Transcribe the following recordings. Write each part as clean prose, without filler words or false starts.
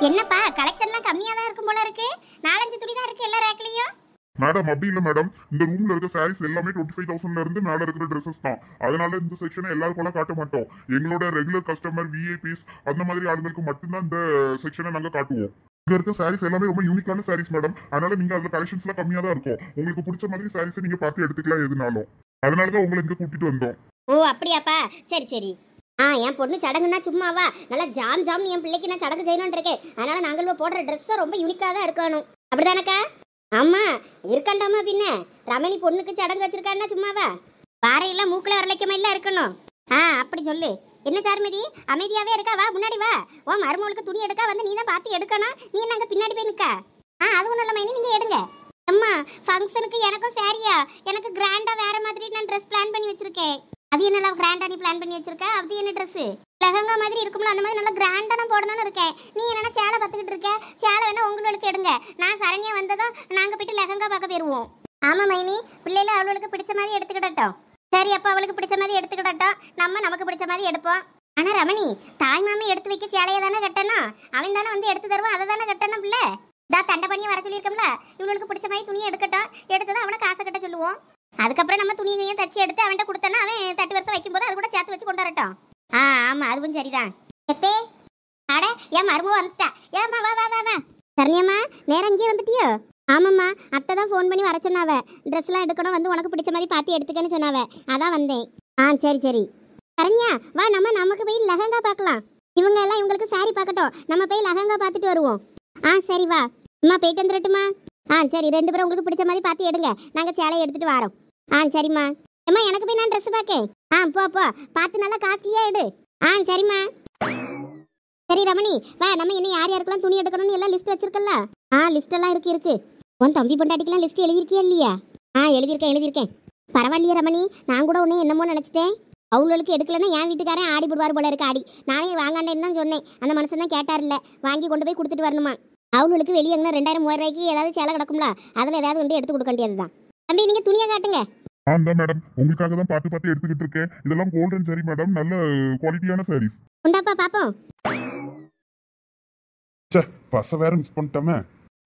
என்னப்பா கலெக்ஷன்லாம் கம்மியா தான் இருக்கும் போல இருக்கு. 4-5 துணி தான் இருக்கு எல்லா ரேக்லயும். மேடம் அப்படி இல்ல மேடம், இந்த ரூம்ல இருக்க சாரீஸ் எல்லாமே 25,000 இருந்து மேல இருக்கிற ட்ரெஸ்ஸஸ் தான். அதனால இந்த செக்ஷனை எல்லாருக்கும் காட்ட மாட்டோம். எங்களோட ரெகுலர் கஸ்டமர் விஐபிஸ் அந்த மாதிரி ஆளுங்களுக்கு மட்டும்தான் இந்த செக்ஷனை நாங்க காட்டுவோம். இங்க இருக்க சாரீஸ் எல்லாமே ரொம்ப யூனிக்கான சாரீஸ் மேடம். அதனால நீங்க அதுல கலெக்ஷன்ஸ்லாம் கம்மியா தான் இருக்கும். உங்களுக்கு பிடிச்ச மாதிரி சாரீஸை நீங்க பார்த்து எடுத்துக்கலாம் எதுனாலும். அதனாலதான் உங்களை இங்க கூட்டிட்டு வந்தோம். ஓ அப்படியாப்பா, சரி சரி. என் பொண்ணு சடங்குன்னா சும்மாவா, நல்லா ஜாம் ஜாம் என் பிள்ளைக்கு நான் சடங்கு செய்யணும்னு இருக்கேன். அதனால நாங்கள் போடுற ட்ரெஸ்ஸை ரொம்ப யூனிக்காக தான் இருக்கணும். அப்படிதானக்கா? ஆமா இருக்கண்டாமா. பின்ன ரமணி பொண்ணுக்கு சடங்கு வச்சிருக்கான்னா சும்மாவா, பாறையெல்லாம் மூக்கில் வரலைக்கமா எல்லாம் இருக்கணும். அப்படி சொல்லு. என்ன சார்மதி அமைதியாவே இருக்கா? வா முன்னாடி வா. ஓ மருமகளுக்கு துணி எடுக்கா வந்து நீ தான் பார்த்து எடுக்கணும். நீ என்ன அங்கே பின்னாடி போய் நிற்கா? அது ஒன்றும் இல்லை மைனி, நீங்கள் எடுங்க. அம்மா ஃபங்க்ஷனுக்கு எனக்கும் சாரியா, எனக்கு கிராண்டா வேற மாதிரி நான் ட்ரெஸ் பிளான் பண்ணி வச்சிருக்கேன். அது என்ன கிராண்டா நீ பிளான் பண்ணி வச்சிருக்க? அது என்ன ட்ரெஸ்? லெஹங்கா மாதிரி இருக்கும்ல, அந்த மாதிரி நல்லா கிராண்டா நான் போடணும்னு இருக்கேன். நீ என்னன்னா சேலை பார்த்துக்கிட்டு இருக்க? சேலை வேணா உங்களுக்கு எடுங்க. நான் சரண்யா வந்ததும் நாங்க போயிட்டு லெஹங்கா பார்க்க போயிருவோம். ஆமா மைனி, பிள்ளைல அவளுக்கு பிடிச்ச மாதிரி எடுத்துக்கிட்டோம். சரி அப்ப அவளுக்கு பிடிச்ச மாதிரி எடுத்துக்கிட்டோம், நம்ம நமக்கு பிடிச்ச மாதிரி எடுப்போம். ஆனா ரமணி, தாய் மாமி எடுத்து வைக்க சேலையை தானே கட்டணும். அவன் தானே வந்து எடுத்து தருவான், அதை தானே கட்டணும். பிள்ளை தண்டை பண்ணியை வர சொல்லியிருக்கோம்ல, இவளுக்கு பிடிச்ச மாதிரி துணியை எடுக்கட்டும். எடுத்ததும் அவனை காசை கட்ட சொல்லுவோம். அதுக்கப்புறம் நம்ம துணியை தச்சு எடுத்து அவன்கிட்ட கொடுத்தோன்னா அவன் தட்டு வருஷம் வைக்கும்போது அது கூட சேர்த்து வச்சு கொண்டு வரட்டும். ஆமா அதுவும் சரிதான். எத்தே அட ஏன் மருமோ வந்துட்டா? ஏமா வா வா வா வா. சரண்யம்மா நேரம் இங்கே வந்துட்டியோ? ஆமாம்மா, அத்தை தான் ஃபோன் பண்ணி வர சொன்னாவ. ட்ரெஸ்லாம் எடுக்கணும், வந்து உனக்கு பிடிச்ச மாதிரி பார்த்து எடுத்துக்கன்னு சொன்னாவ. அதான் வந்தேன். சரி சரி. சரண்யா வா, நமக்கு போய் லெஹங்கா பார்க்கலாம். இவங்க எல்லாம் இவங்களுக்கு சாரி பார்க்கட்டும், நம்ம போய் லெஹங்கா பார்த்துட்டு வருவோம். சரி வா. அம்மா போயிட்டு வந்துடட்டுமா? சரி, 2 பேரும் உங்களுக்கு பிடிச்ச மாதிரி பார்த்து எடுங்க, நாங்கள் சேலையை எடுத்துட்டு வரோம். சரிம்மா. அம்மா எனக்கு போய் நான் ட்ரெஸ் பார்க்கேன். போ பார்த்து நல்லா காஸ்ட்லியா எடு. சரிம்மா. சரி ரமணி வா, நம்ம இன்னும் யார் யாருக்கெல்லாம் துணி எடுக்கணும்னு எல்லாம் லிஸ்ட் வச்சிருக்கல? லிஸ்ட் எல்லாம் இருக்கு. உன் தம்பி பொண்டாட்டிக்கெல்லாம் லிஸ்ட் எழுதிருக்கியா இல்லையா? எழுதியிருக்கேன். பரவாயில்லையே ரமணி, நான் கூட ஒன்று என்னமோ நினச்சிட்டேன். அவங்களுக்கு எடுக்கலன்னா என் வீட்டுக்காரன் ஆடி போடுவார் போல இருக்கு. ஆடி நானே வாங்காண்டேன்னு தான் சொன்னேன். அந்த மனுஷன் தான் கேட்டார்ல, வாங்கி கொண்டு போய் கொடுத்துட்டு வரணுமா. அவங்களுக்கு வெளியே எங்கன்னா 2000-3000 ரூபாய்க்கு ஏதாவது சேலை கிடக்கும்ல, அதில் ஏதாவது வந்து எடுத்து கொடுக்க வேண்டியது தான். தம்பி நீங்கள் துணியை காட்டுங்க. மேடம் உங்களுக்காக தான் பார்த்து எடுத்துக்கிட்டு இருக்கேன். இதெல்லாம் கோல்டன் சாரி மேடம், நல்ல குவாலிட்டியான சாரீஸ். உண்டாப்பா பாப்போம். பஸ் வேற மிஸ் பண்ணிட்டோமே.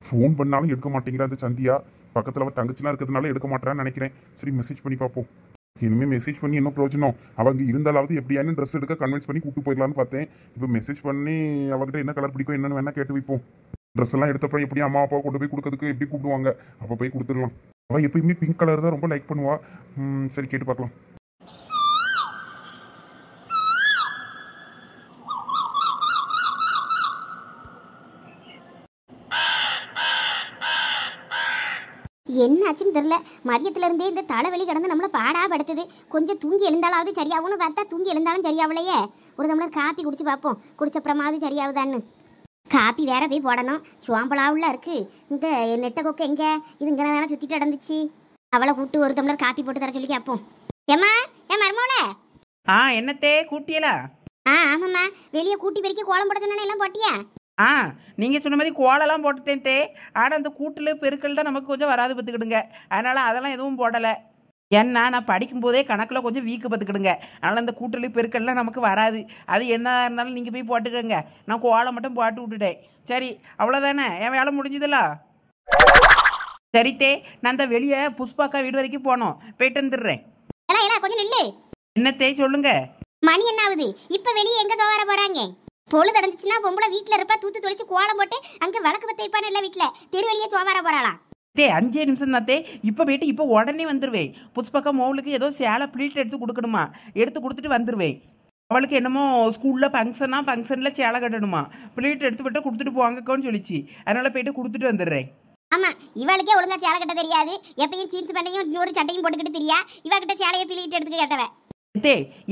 ஃபோன் பண்ணாலும் எடுக்க மாட்டேங்கிறா அந்த சந்தியா. பக்கத்தில் அவள் தங்கச்சிலாம் இருக்கிறதுனால எடுக்க மாட்டேறான்னு நினைக்கிறேன். சரி மெசேஜ் பண்ணி பார்ப்போம். இனிமேல் மெசேஜ் பண்ணி என்ன பிரயோஜனம்? அவங்க இருந்தாலாவது எப்படியானு ட்ரெஸ் எடுக்க கன்வின்ஸ் பண்ணி கூப்பிட்டு போயிடலான்னு பார்த்தேன். இப்போ மெசேஜ் பண்ணி அவகிட்ட என்ன கலர் பிடிக்கும் என்னன்னு வேணா கேட்டு வைப்போம். ட்ரெஸ் எல்லாம் எடுத்தப்பறம் எப்படியும் அம்மா அப்பா கொண்டு போய் கொடுக்கறதுக்கு எப்படி கூப்பிடுவாங்க, அப்போ போய் கொடுத்துடலாம். அவள் எப்பயுமே பிங்க் கலர் தான் ரொம்ப லைக் பண்ணுவா. சரி கேட்டு பார்க்கலாம். என்ன ஆச்சுன்னு தெரியல. மதியத்துல இருந்தே இந்த தலைவலி கிடந்து நம்மளை பாடா படுத்துது. கொஞ்சம் தூங்கி எழுந்தாலாவது சரியாகும்னு பார்த்தா தூங்கி எழுந்தாலும் சரியாவலையே. ஒரு டம்ளர் காப்பி குடிச்சு பார்ப்போம், குடிச்சப்புறமாவது சரியாகுதான்னு. காப்பி வேற போய் போடணும். சுவாம்பலாவுல இருக்கு. இந்த நெட்டை கொக்கு எங்க? இது இங்கே தானே சுத்திட்டு நடந்துச்சு. அவளை கூப்பிட்டு ஒரு டம்ளர் காப்பி போட்டு தர சொல்லி கேட்போம். ஏம்மா ஏன் மருமோல? என்னத்தே கூட்டியலா? ஆமாம்மா, வெளியே கூட்டி பெருக்கி கோலம் போட சொன்னா எல்லாம் போட்டியா? நீங்கள் சொன்ன மாதிரி கோலெல்லாம் போட்டுட்டேன் தே. ஆனால் அந்த கூட்டில் பெருக்கள் தான் நமக்கு கொஞ்சம் வராது பார்த்துக்கிடுங்க. அதனால் அதெல்லாம் எதுவும் போடலை. ஏன்னா நான் படிக்கும்போதே கணக்கில் கொஞ்சம் வீக்கு பார்த்துக்கிடுங்க. அதனால் அந்த கூட்டில் பெருக்கள்லாம் நமக்கு வராது. அது என்ன இருந்தாலும் நீங்கள் போய் போட்டுக்கோங்க. நான் கோலம் மட்டும் போட்டு விட்டுட்டேன். சரி அவ்வளோதானே, என் வேலை முடிஞ்சதில்ல. சரித்தே, நான் அந்த வெளியே புஷ்பாக்கா வீடு வரைக்கும் போனோம், போயிட்டு வந்துடுறேன். கொஞ்சம் நில்லு. என்னத்தே சொல்லுங்க. மணி என்ன ஆகுது? இப்போ வெளியே எங்கே வர போகிறாங்க? பொழுது அடைஞ்சிச்சுன்னா பொம்பளை வீட்டில் இருப்பா, தூத்து தொலைச்சு கோலம் போட்டு அங்கே விளக்கு பற்ற வைப்பான்னு இல்லை வீட்டில். தெருவெளியே சோவார போகிறாளாம். 5 நிமிஷம் தாத்தே. இப்போ போயிட்டு இப்போ உடனே வந்துடுவேன். புஷ்பக்கா மோளுக்கு ஏதோ சேலை ப்ளீட் எடுத்து கொடுக்கணுமா, எடுத்து கொடுத்துட்டு வந்துடுவேன். அவளுக்கு என்னமோ ஸ்கூலில் ஃபங்க்ஷனில் சேலை கட்டணுமா, ப்ளீட் எடுத்து விட்டு கொடுத்துட்டு போவாங்கக்கோன்னு சொல்லிச்சு. அதனால் போயிட்டு கொடுத்துட்டு வந்துடுறேன். ஆமாம், இவளுக்கே ஒழுங்கா சேலை கட்ட தெரியாது. எப்பயும் ஜீன்ஸ் பேண்டையும் இன்னொரு சட்டையும் போட்டுக்கிட்டு தெரியா. இவகிட்ட சேலையை ப்ளீட் எடுத்து கேட்டவன்.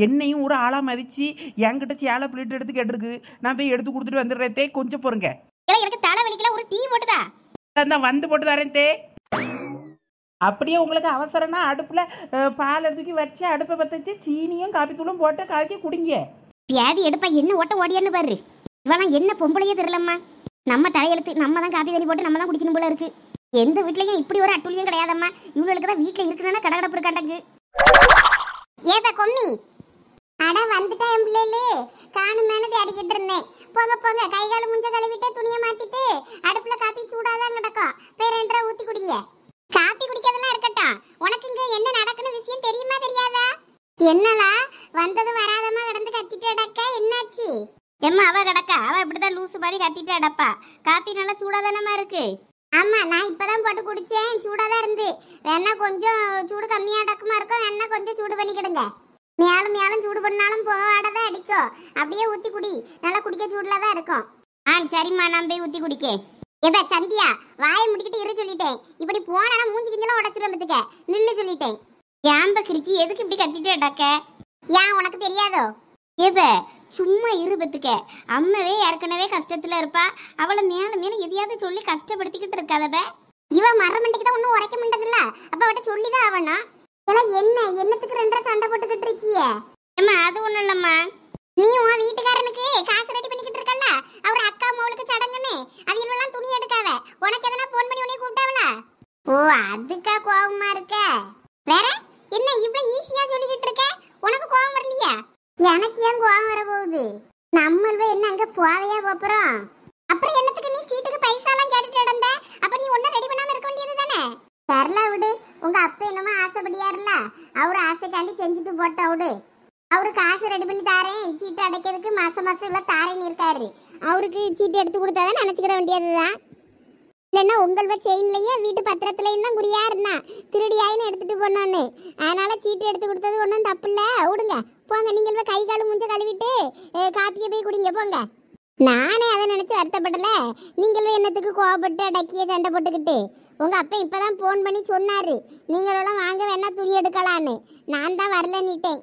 என்னையும் ஒரு ஆளாக மதிச்சு என்கிட்ட சேலை ப்ளீட் எடுத்து கேட்டிருக்கு. நான் போய் எடுத்து கொடுத்துட்டு வந்துடுறேன் தே. கொஞ்சம் பொறுங்க. எனக்கு தலைவலிக்கல, ஒரு டீ போட்டுதா? தான் வந்து போட்டு தரேன் தே. அப்படியே உங்களுக்கு அவசரம்னா அடுப்பில் பால் எடுத்துக்கி வச்சு அடுப்பை பற்ற வச்சு சீனியும் காப்பித்தூளும் போட்டு கலக்கி குடிங்க. வியாதி எடுப்பா என்ன ஓட்ட ஓடியான்னு பாரு. இவெல்லாம் என்ன பொம்பளையே தெரியலம்மா. நம்ம தலையெழுத்து, நம்ம தான் காப்பி தண்ணி போட்டு நம்ம தான் குடிக்கணும் போல இருக்கு. எந்த வீட்லையும் இப்படி ஒரு அட்டுழியம் கிடையாதம்மா. இவங்களுக்கு தான் வீட்டில் இருக்கணும்னா கடகடப்பு இருக்காண்டக்கு. ஏதா கொம்மி அட வந்துட்டா என் பிள்ளைகளு காணுமேனு தேடிக்கிட்டு இருந்தேன். போங்க போங்க, கை கால் முஞ்ச கழுவிட்டு துணியை மாத்திட்டு அடுப்புல காப்பி சூடாதான் கிடக்கும், போய் 2 ரூபா ஊத்தி குடிங்க. காப்பி குடிக்கிறதெல்லாம் இருக்கட்டும், உனக்கு இங்க என்ன நடக்குன்னு விஷயம் தெரியுமா தெரியாதா? என்னலா வந்தது வராதமா கிடந்து கத்திட்டு அடக்க, என்னாச்சு? எம்மா அவ கிடக்கா, அவ இப்படிதான் லூசு மாதிரி கத்திட்டு அடப்பா. காப்பி நல்லா சூடாதானமா இருக்கு. ஆமா, நான் இப்பதான் போட்டு குடிச்சேன், சூடாதான் இருந்து. வேணா கொஞ்சம் சூடு கம்மியா அடக்கமா இருக்கும், வேணா கொஞ்சம் சூடு பண்ணிக்கிடுங்க. மேலும் மேலும் சூடு பண்ணாலும் புகவாடதான் அடிக்கும். அப்படியே ஊத்தி குடி, நல்லா குடிக்க சூடுல தான் இருக்கும். சரிம்மா, நான் போய் ஊத்தி குடிக்கேன். எப்ப சந்தியா, வாயை முடிக்கிட்டு இரு சொல்லிட்டேன். இப்படி போனா மூஞ்சி கிஞ்சலாம் உடச்சிடும் பத்துக்க, நில்லு சொல்லிட்டேன். ஏம்ப கிறுக்கி எதுக்கு இப்படி கத்திட்டு அடக்க? ஏன் உனக்கு தெரியாதோ? ஏப்ப சும்மா இரு பத்துக்க, அம்மாவே ஏற்கனவே கஷ்டத்துல இருப்பா, அவளை மேல மேல எதையாவது சொல்லி கஷ்டப்படுத்திக்கிட்டு இருக்காதப்ப. இவ மரமண்டிக்கு தான் ஒன்னும் உரைக்க மாட்டதில்ல, அப்ப அவட்ட சொல்லிதான் ஆவணும். என்னத்துக்கு 2 சண்டை போட்டுக்கிட்டு இருக்கிய? அம்மா அது ஒண்ணும் இல்லம்மா, நீ உன் வீட்டுக்காரனுக்கு காசு ரெடி பண்ணிக்கிட்டு இருக்கல்ல, அவர் அக்கா மோளுக்கு சடங்குன்னு அவியெல்லாம் துணி எடுக்காவ, உனக்கு எதனா போன் பண்ணி உன்னை கூப்பிட்டாவல? ஓ அதுக்கா கோவமா இருக்க? வேற என்ன இவ்வளவு ஈஸியா சொல்லிக்கிட்டு இருக்க? உனக்கு கோவம் வரலையா? எனக்கு ஏன் கோவம் வர போகுது? நம்மளவே என்ன அங்க போவையா போறோம்? அப்புறம் என்னத்துக்கு நீ சீட்டுக்கு பைசா எல்லாம் கேட்டுட்டு இருந்த? அப்ப நீ ஒன்னும் ரெடி பண்ணாம இருக்க வேண்டியது தானே? தரல விடு, உங்க அப்பா என்னமோ ஆசைப்படியாருல, அவரு ஆசைக்காண்டி செஞ்சுட்டு போட்டா விடு. அவரு காசு ரெடி பண்ணி தாரேன், சீட்டு அடைக்கிறதுக்கு மாசம் மாசம் இவ்வளவு தாரேன்னு இருக்காரு. அவருக்கு சீட்டு எடுத்து கொடுத்தாதான் நினைச்சுக்கிற வேண்டியதுதான். இல்லைன்னா உங்கள செயின்லயே வீட்டு பத்திரத்துலயும் தான் குறியா இருந்தா திருடியாயின்னு எடுத்துட்டு போனோன்னு. அதனால சீட்டு எடுத்து கொடுத்தது ஒன்றும் தப்பு இல்லை, விடுங்க போங்க. நீங்கள் கை கால் முஞ்ச கழுவிட்டு காப்பியை போய் குடிங்க போங்க. நானே அதை நினைச்சு வருத்தப்படல, நீங்களும் என்னத்துக்கு கோவப்பட்டு அடக்கிய சண்டை போட்டுக்கிட்டு. உங்க அப்பா இப்பதான் போன் பண்ணி சொன்னாரு, நீங்களெல்லாம் வாங்க வேணா துணி எடுக்கலான்னு. நான் தான் வரலன்னுட்டேன்.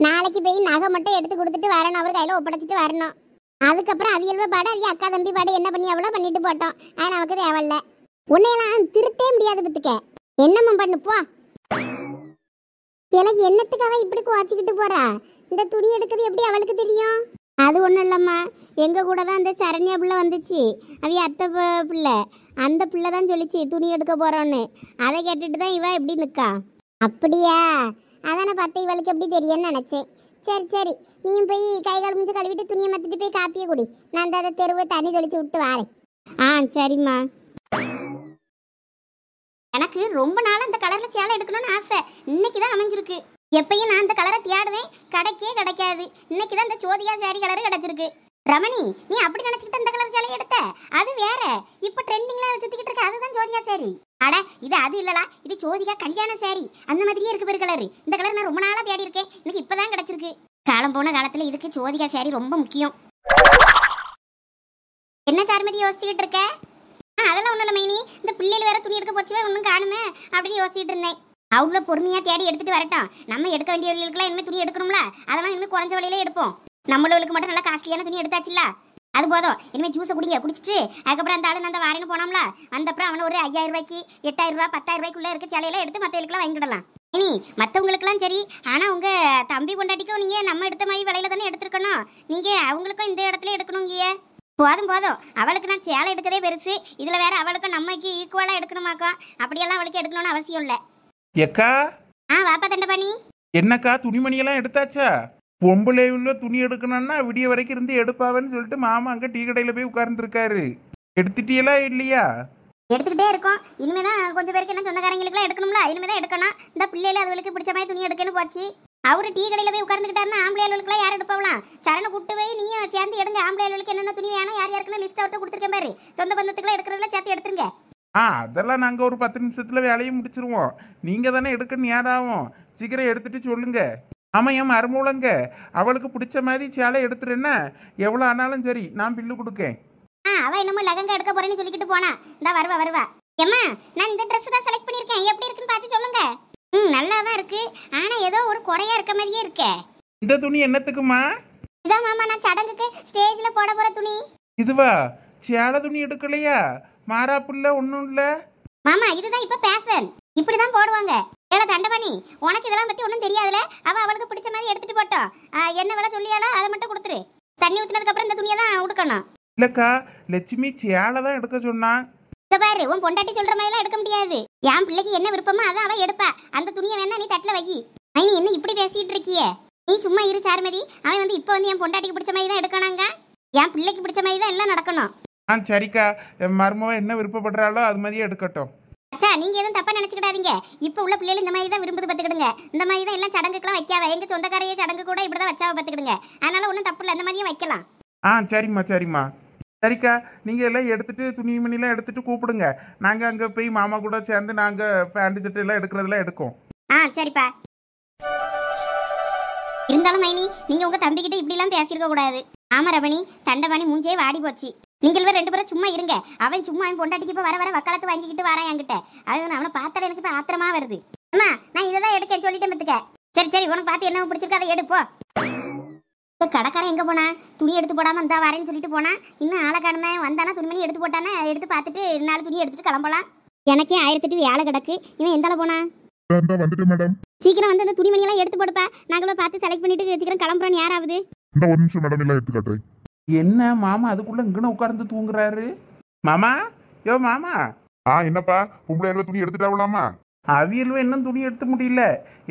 நாளைக்கு போய் நகை மட்டும் எடுத்து கொடுத்துட்டு வரணும், அவர் கையில ஒப்படைச்சிட்டு வரணும். அதுக்கப்புறம் அவியல்வ பாடு அவிய அக்கா தம்பி பாடு என்ன பண்ணி அவ்வளோ பண்ணிட்டு போட்டோம், அது நமக்கு தேவையில்ல. உன்னையெல்லாம் திருத்தே முடியாது பத்துக்க, என்னம்மா பண்ணு போ. எனக்கு என்னத்துக்காக இப்படி குவாச்சிக்கிட்டு போறா? இந்த துணி எடுக்கிறது எப்படி அவளுக்கு தெரியும்? அது ஒன்றும் இல்லைம்மா, எங்கள் கூட தான் அந்த சரண்யா பிள்ளை வந்துச்சு, அவிய அத்தை பிள்ளை. அந்த பிள்ளை தான் சொல்லிச்சு துணி எடுக்க போகிறோன்னு. அதை கேட்டுட்டு தான் இவ எப்படி நிற்கா. அப்படியா? அதானே பார்த்து இவளுக்கு எப்படி தெரியும்னு நினச்சேன். சரி சரி, நீயும் போய் கை கால் முடிஞ்சு கழுவிட்டு துணியை மாற்றிட்டு போய் காப்பியை குடி. நான் அந்த தெருவை தண்ணி தெளிச்சு விட்டு வரேன். சரிம்மா. எனக்கு ரொம்ப நாள் அந்த கலரில் சேலை எடுக்கணும்னு ஆசை, இன்னைக்கு தான் அமைஞ்சிருக்கு. எப்பயும் நான் அந்த கலரை தேடுவேன், கிடைக்கே கிடைக்காது. இன்னைக்கு தான் இந்த ஜோதிகா சாரி கலரு கிடைச்சிருக்கு. ரமணி, நீ அப்படி நினைச்சுக்கிட்டு அந்த கலர் சேலை எடுத்த? அது வேற, இப்ப ட்ரெண்டிங்ல சுத்திக்கிட்டு இருக்க அதுதான் ஜோதிகா சாரி. அட இது அது இல்லலா, இது ஜோதிகா கல்யாண சாரி, அந்த மாதிரியே இருக்கு பேர் கலரு. இந்த கலர் நான் ரொம்ப நாளா தேடி இருக்கேன், எனக்கு இப்பதான் கிடைச்சிருக்கு. காலம் போன காலத்துல இதுக்கு ஜோதிகா சாரி ரொம்ப முக்கியம். என்ன சார்மதி யோசிச்சுக்கிட்டு இருக்க? அதெல்லாம் ஒண்ணும் இல்லை மைனி, இந்த பிள்ளைகள் வேற துணி எடுக்க போச்சுவே ஒன்றும் காணுமே அப்படின்னு யோசிச்சுட்டு இருந்தேன். அவ்வளோ பொறுமையா தேடி எடுத்துட்டு வரட்டும். நம்ம எடுக்க வேண்டியவர்களுக்குலாம் இனிமேல் துணி எடுக்கணும்ல, அதெல்லாம் இனிமேல் குறைஞ்ச வழியிலே எடுப்போம். நம்மளுக்கு மட்டும் நல்லா காஸ்ட்லியான துணி எடுத்தாச்சுல்ல, அது போதும். இனிமேல் ஜூஸை குடிங்க, குடிச்சிட்டு அதுக்கப்புறம் அந்த ஆளு அந்த வாரன்னு போனோம்ல, வந்தப்புறம் அவனை ஒரு 5000 ரூபாய்க்கு 8000 ரூபா 10,000 ரூபாய்க்குள்ள இருக்க சேலையெல்லாம் எடுத்து மற்றவங்களுக்குலாம் வாங்கிடலாம். இனி மற்றவங்களுக்குலாம் சரி, ஆனால் உங்க தம்பி பொண்டாட்டிக்கும் நீங்க நம்ம எடுத்த மாதிரி விலையில தானே எடுத்துருக்கணும். நீங்க அவங்களுக்கும் இந்த இடத்துல எடுக்கணுங்கிய. போதும் போதும், அவளுக்கு நான் சேலை எடுக்கதே பெருசு, இதுல வேற அவளுக்கும் நம்மக்கு ஈக்குவலா எடுக்கணுமாக்கா. அப்படியெல்லாம் அவளுக்கு எடுக்கணும்னு அவசியம் இல்லை. எக்கா வாப்பா தண்டபாணி. என்னக்கா துணிமணியெல்லாம் எடுத்தாச்சா? பொம்பளை உள்ள துணி எடுக்கணும்னா விடிய வரைக்கும் இருந்து எடுப்பாவன்னு சொல்லிட்டு மாமா அங்கே டீ கடையில் போய் உட்கார்ந்துருக்காரு. எடுத்துட்டீங்களா இல்லையா? எடுத்துக்கிட்டே இருக்கோம். இனிமேதான் கொஞ்சம் பேருக்கு என்ன சொந்தக்காரங்களுக்குலாம் எடுக்கணும்ல, இனிமேதான் எடுக்கணும். இந்த பிள்ளைல அதுகளுக்கு பிடிச்ச மாதிரி துணி எடுக்கணும் போச்சு. அவரு டீ கடையில் போய் உட்கார்ந்துக்கிட்டாருன்னா ஆம்பளைகளுக்குலாம் யார் எடுப்பாவலாம்? சரணை கூட்டு போய் நீயும் சேர்ந்து எடுங்க. ஆம்பளைகளுக்கு என்னென்ன துணி வேணும், யார் யாருக்குன்னு லிஸ்ட் அவுட்டு கொடுத்துருக்கேன் பாரு. சொந்த பந்தத்துக்குலாம் எடுக்கிறதுல சேர்த்து எடுத்துருங்க. அதெல்லாம் நாங்கள் ஒரு 10 நிமிஷத்தில் வேலையை முடிச்சிருவோம். நீங்கள் தானே எடுக்க நேராகும், சீக்கிரம் எடுத்துட்டு சொல்லுங்க. ஆமாம், என் மருமூலங்க அவளுக்கு பிடிச்ச மாதிரி சேலை எடுத்துருன்னா எவ்வளோ ஆனாலும் சரி, நான் பில்லு கொடுக்கேன். அவ என்னமோ லெகங்கா எடுக்க போறேன்னு சொல்லிக்கிட்டு போனா, இந்த வருவா. ஏம்மா, நான் இந்த ட்ரெஸ் தான் செலக்ட் பண்ணியிருக்கேன், எப்படி இருக்குன்னு பார்த்து சொல்லுங்க. நல்லா தான் இருக்கு, ஆனா ஏதோ ஒரு குறையா இருக்க மாதிரியே இருக்கே. இந்த துணி என்னத்துக்குமா? இதான் மாமா, நான் சடங்குக்கு ஸ்டேஜ்ல போட போற துணி. இதுவா? சேலை துணி எடுக்கலையா? மாறாப்புல ஒன்றும் இல்லை மாமா, இதுதான் இப்ப பேஷன், இப்படிதான் போடுவாங்க. ஏல தண்டபாணி, உனக்கு இதெல்லாம் பத்தி ஒன்றும் தெரியாதுல. அவளுக்கு பிடிச்ச மாதிரி எடுத்துட்டு போட்டோம். என்ன விலை சொல்லியாலோ அதை மட்டும் கொடுத்துரு. தண்ணி ஊற்றினதுக்கு அப்புறம் இந்த துணியை தான் உடுக்கணும். இல்லக்கா, லட்சுமி சேலை தான் எடுக்க சொன்னான். இத பாரு, உன் பொண்டாட்டி சொல்ற மாதிரிலாம் எடுக்க முடியாது. என் பிள்ளைக்கு என்ன விருப்பமோ அதான் அவ எடுப்பா. அந்த துணியை வேணா நீ தட்டில் வை. நீ என்ன இப்படி பேசிட்டு இருக்கியே? நீ சும்மா இரு சாருமதி. அவன் வந்து இப்போ வந்து என் பொண்டாட்டிக்கு பிடிச்ச மாதிரி தான் எடுக்கணாங்க. என் பிள்ளைக்கு பிடிச்ச மாதிரி தான் எல்லாம் நடக்கணும். சரிக்கா, என் மருமவ என்ன விருப்பப்படுறாளோ அது மாதிரியே எடுக்கட்டும். அச்சா நீங்க எதுவும் தப்பா நினைச்சுக்கிடாதீங்க. இப்போ உள்ள பிள்ளைகள் இந்த மாதிரி தான் விரும்புது பார்த்துக்கிடுங்க. இந்த மாதிரி தான் எல்லாம் சடங்குக்கெல்லாம் வைக்காவ. எங்க சொந்தக்காரையே சடங்கு கூட இப்படி தான் வச்சாவ பார்த்துக்கிடுங்க. அதனால ஒன்றும் தப்பு இல்லை, அந்த மாதிரியே வைக்கலாம். சரிம்மா சரிம்மா. சரிக்கா, நீங்கள் எல்லாம் எடுத்துட்டு துணிமணிலாம் எடுத்துட்டு கூப்பிடுங்க. நாங்கள் அங்கே போய் மாமா கூட சேர்ந்து நாங்கள் பேண்ட் சட்டை எல்லாம் எடுக்கிறதெல்லாம் எடுக்கோம். சரிப்பா. இருந்தாலும் மைனி நீங்க உங்க தம்பிக்கிட்ட இப்படிலாம் பேசியிருக்க கூடாது. ஆமா ரமணி, தண்டபாணி மூஞ்சே வாடி போச்சு. நீங்கள் ரெண்டு பேரும் சும்மா இருங்க. அவன் சும்மா அவன் பொண்டாட்டிக்கு இப்போ வர வர வக்காலத்து வாங்கிக்கிட்டு வரான் என்கிட்ட. அவனை பார்த்தால எனக்கு இப்போ ஆத்திரமா வருது. அம்மா நான் இதை தான் எடுக்க சொல்லிட்டேன் பத்துக்க. சரி சரி, உனக்கு பார்த்து என்ன பிடிச்சிருக்க அதை எடுப்போ. கடைக்காரன் எங்கே போனா? துணி எடுத்து போடாமல் இந்தா வரேன்னு சொல்லிட்டு போனா. இன்னும் ஆளை காணுமே. வந்தானா துணிமணி எடுத்து போட்டானா எடுத்து பார்த்துட்டு 4 துணி எடுத்துட்டு கிளம்பலாம். எனக்கே 1008 வேலை கிடக்கு. இவன் எந்தால போனா? வந்துட்டு மேடம். சீக்கிரம் வந்து அந்த துணிமணியெல்லாம் எடுத்து போடுப்பா. நாங்களும் பார்த்து செலக்ட் பண்ணிட்டு சீக்கிரம் கிளம்புறோம். யாராவது இந்த ஒரு நிமிஷம் மேடம், எல்லாம் எடுத்து காட்டுறேன். என்ன மாமா அதுக்குள்ள இங்கன உட்கார்ந்து தூங்குறாரு? மாமா, யோ மாமா. என்னப்பா, பொம்பளை துணி எடுத்துட்டாவலாமா? அவியல்வ இன்னும் துணி எடுத்து முடியல,